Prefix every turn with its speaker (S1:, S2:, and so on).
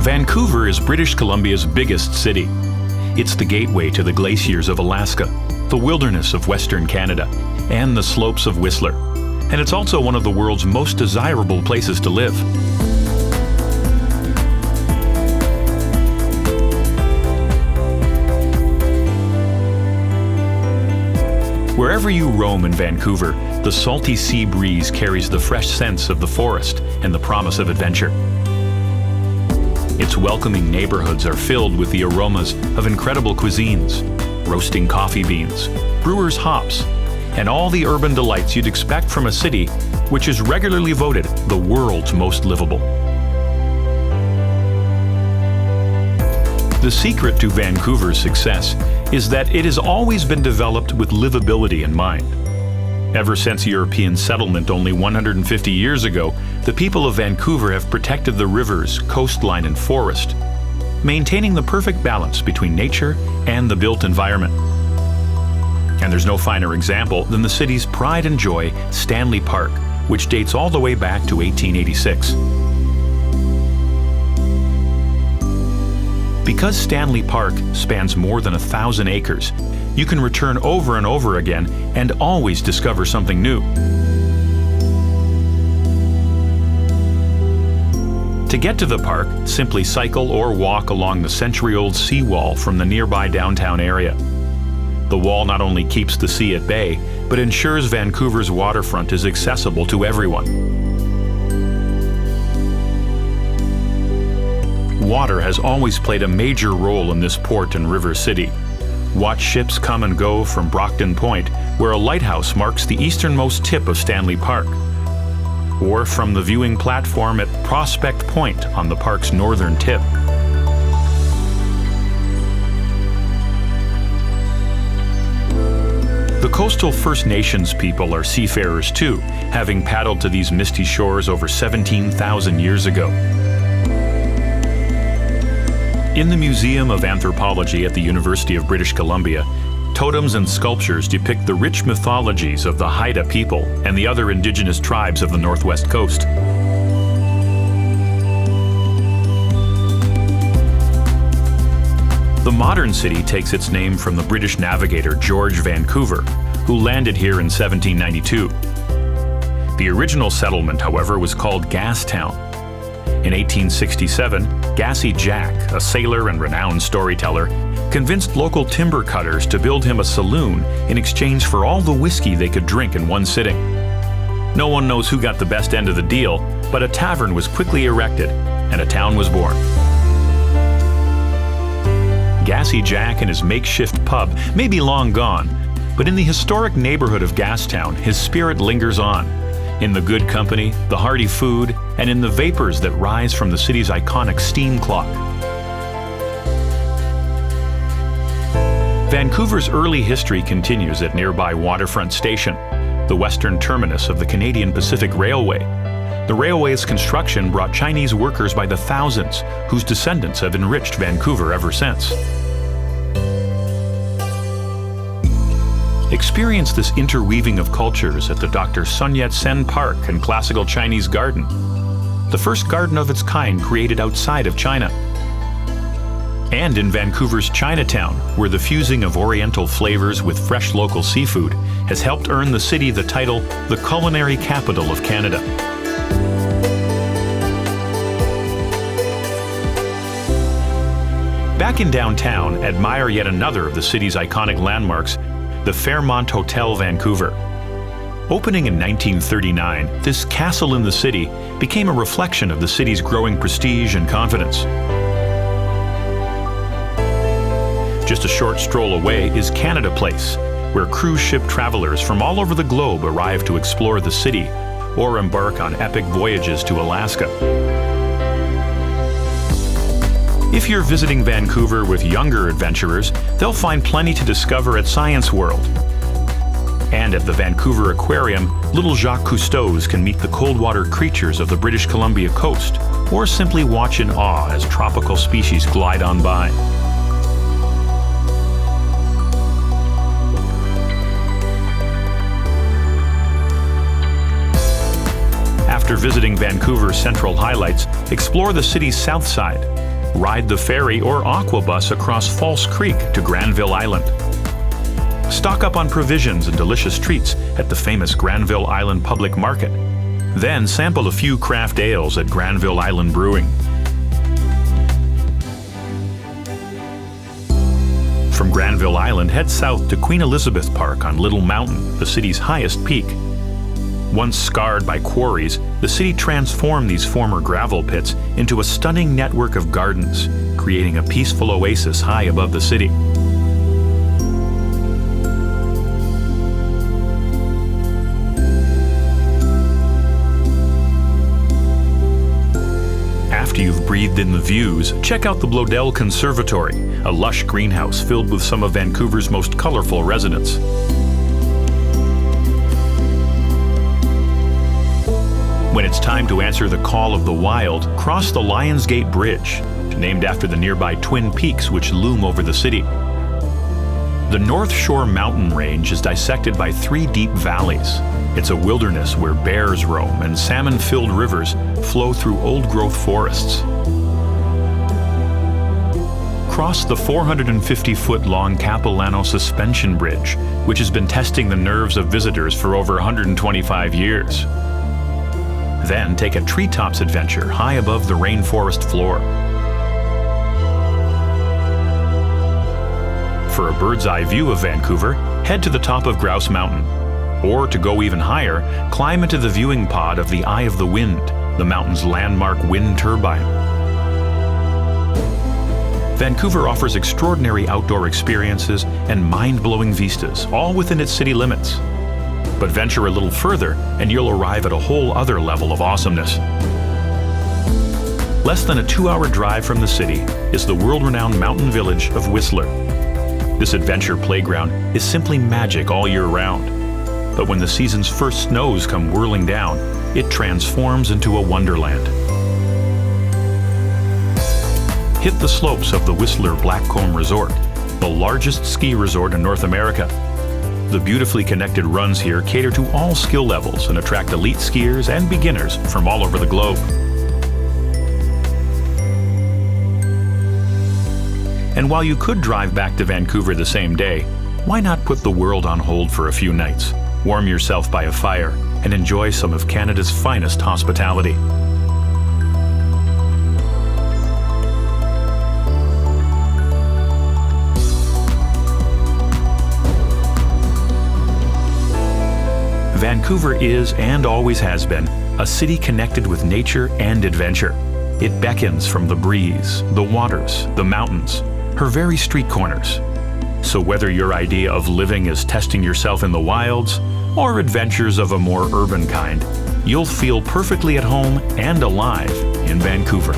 S1: Vancouver is British Columbia's biggest city. It's the gateway to the glaciers of Alaska, the wilderness of Western Canada, and the slopes of Whistler. And it's also one of the world's most desirable places to live. Wherever you roam in Vancouver, the salty sea breeze carries the fresh scents of the forest and the promise of adventure. Its welcoming neighborhoods are filled with the aromas of incredible cuisines, roasting coffee beans, brewers' hops, and all the urban delights you'd expect from a city which is regularly voted the world's most livable. The secret to Vancouver's success is that it has always been developed with livability in mind. Ever since European settlement only 150 years ago, the people of Vancouver have protected the rivers, coastline, and forest, maintaining the perfect balance between nature and the built environment. And there's no finer example than the city's pride and joy, Stanley Park, which dates all the way back to 1886. Because Stanley Park spans more than 1,000 acres, you can return over and over again and always discover something new. To get to the park, simply cycle or walk along the century-old seawall from the nearby downtown area. The wall not only keeps the sea at bay, but ensures Vancouver's waterfront is accessible to everyone. Water has always played a major role in this port and river city. Watch ships come and go from Brockton Point, where a lighthouse marks the easternmost tip of Stanley Park, or from the viewing platform at Prospect Point on the park's northern tip. The coastal First Nations people are seafarers too, having paddled to these misty shores over 17,000 years ago. In the Museum of Anthropology at the University of British Columbia, totems and sculptures depict the rich mythologies of the Haida people and the other indigenous tribes of the Northwest Coast. The modern city takes its name from the British navigator George Vancouver, who landed here in 1792. The original settlement, however, was called Gastown. In 1867, Gassy Jack, a sailor and renowned storyteller, convinced local timber cutters to build him a saloon in exchange for all the whiskey they could drink in one sitting. No one knows who got the best end of the deal, but a tavern was quickly erected, and a town was born. Gassy Jack and his makeshift pub may be long gone, but in the historic neighborhood of Gastown, his spirit lingers on, in the good company, the hearty food, and in the vapors that rise from the city's iconic steam clock. Vancouver's early history continues at nearby Waterfront Station, the western terminus of the Canadian Pacific Railway. The railway's construction brought Chinese workers by the thousands, whose descendants have enriched Vancouver ever since. Experience this interweaving of cultures at the Dr. Sun Yat-sen Park and Classical Chinese Garden, the first garden of its kind created outside of China. And in Vancouver's Chinatown, where the fusing of Oriental flavors with fresh local seafood has helped earn the city the title, the culinary capital of Canada. Back in downtown, admire yet another of the city's iconic landmarks, the Fairmont Hotel Vancouver. Opening in 1939, this castle in the city became a reflection of the city's growing prestige and confidence. Just a short stroll away is Canada Place, where cruise ship travelers from all over the globe arrive to explore the city or embark on epic voyages to Alaska. If you're visiting Vancouver with younger adventurers, they'll find plenty to discover at Science World. And at the Vancouver Aquarium, little Jacques Cousteaus can meet the cold-water creatures of the British Columbia coast, or simply watch in awe as tropical species glide on by. After visiting Vancouver's central highlights, explore the city's south side, ride the ferry or aquabus across False Creek to Granville Island. Stock up on provisions and delicious treats at the famous Granville Island Public Market. Then sample a few craft ales at Granville Island Brewing. From Granville Island, head south to Queen Elizabeth Park on Little Mountain, the city's highest peak. Once scarred by quarries, the city transformed these former gravel pits into a stunning network of gardens, creating a peaceful oasis high above the city. After you've breathed in the views, check out the Bloedel Conservatory, a lush greenhouse filled with some of Vancouver's most colorful residents. When it's time to answer the call of the wild, cross the Lions Gate Bridge, named after the nearby Twin Peaks which loom over the city. The North Shore mountain range is dissected by 3 deep valleys. It's a wilderness where bears roam and salmon-filled rivers flow through old-growth forests. Cross the 450-foot-long Capilano Suspension Bridge, which has been testing the nerves of visitors for over 125 years. Then take a treetops adventure high above the rainforest floor. For a bird's-eye view of Vancouver, head to the top of Grouse Mountain. Or, to go even higher, climb into the viewing pod of the Eye of the Wind, the mountain's landmark wind turbine. Vancouver offers extraordinary outdoor experiences and mind-blowing vistas, all within its city limits. But venture a little further, and you'll arrive at a whole other level of awesomeness. Less than a 2-hour drive from the city is the world-renowned mountain village of Whistler. This adventure playground is simply magic all year round. But when the season's first snows come whirling down, it transforms into a wonderland. Hit the slopes of the Whistler Blackcomb Resort, the largest ski resort in North America. The beautifully connected runs here cater to all skill levels and attract elite skiers and beginners from all over the globe. And while you could drive back to Vancouver the same day, why not put the world on hold for a few nights, warm yourself by a fire, and enjoy some of Canada's finest hospitality? Vancouver is, and always has been, a city connected with nature and adventure. It beckons from the breeze, the waters, the mountains, her very street corners. So whether your idea of living is testing yourself in the wilds or adventures of a more urban kind, you'll feel perfectly at home and alive in Vancouver.